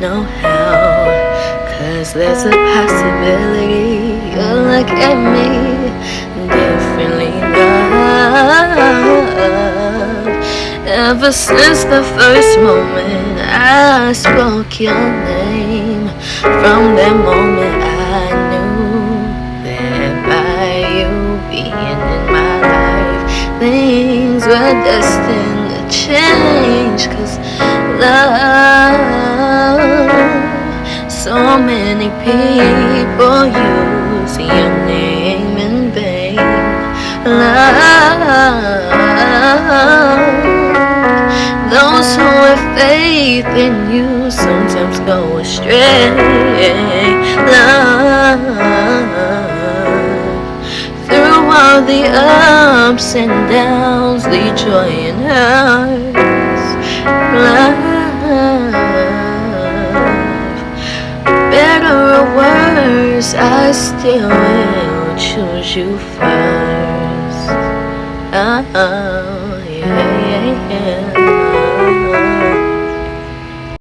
know how. 'Cause there's a possibility you'll look at me differently, love. Ever since the first moment I spoke your name, from that moment I knew that by you being in my life, things were destined to change. 'Cause love, so many people use your name in vain. Love, those who have faith in you sometimes go astray. Love, through all the ups and downs, the joy and hurts. Love, better or worse, I still will choose you first. Oh.